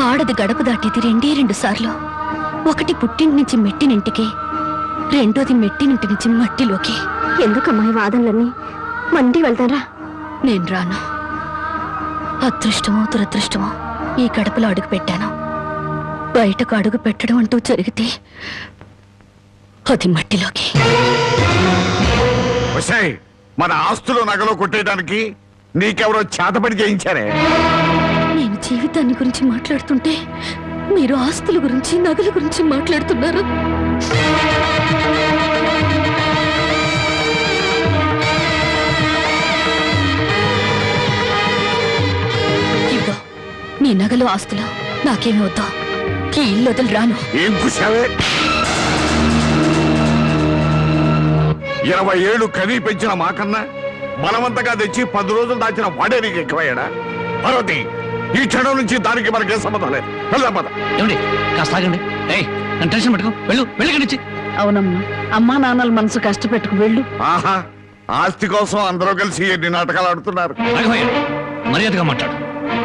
ఆడది గడప దాటేది రెండు సార్లు. ఒకటి పుట్టింటి నుంచి మెట్టినింటికి, రెండోది మెట్టినింటి నుంచి మట్టిలోకి. ఎందుకమ్మాయి వాదనలన్నీ? మండి వెళ్తారా? నేను రాను. అదృష్టమో దురదృష్టమో ఈ గడపలో అడుగు పెట్టాను. బయటకు అడుగు పెట్టడం అంటూ జరిగితే అది మట్టిలోకి. మన ఆస్తులు నగలో కొట్టేయడానికి నీకెవరో చేతపడి చేయించారే? నేను జీవితాన్ని గురించి మాట్లాడుతుంటే మీరు ఆస్తుల గురించి నగల గురించి మాట్లాడుతున్నారు. ఇదిగో నీ నగలు ఆస్తులు నాకేమి వద్దా. ఈ ఇల్లు వదిలి రాను. ఏం కుషావే? 20 ఏళ్ళు కనీ పెంచిన మాకన్నా బలవంతంగా తెచ్చి 10 రోజులు దాచిన వాడే నీకు ఎక్కువయ్యాడా? పార్వతి, ఈ క్షణం నుంచి దానికి మనకే సంబంధం లేదు. వెళ్దాం. ఏమండి కాస్త ఆగండి. నన్ను టెన్షన్ పెట్టుకో. వెళ్ళి. అవునమ్మా, అమ్మా నాన్నల మనసు కష్టపెట్టుకు వెళ్ళు. ఆహా, ఆస్తి కోసం అందరూ కలిసి ఎన్ని నాటకాలు ఆడుతున్నారు. మర్యాదగా మాట్లాడు.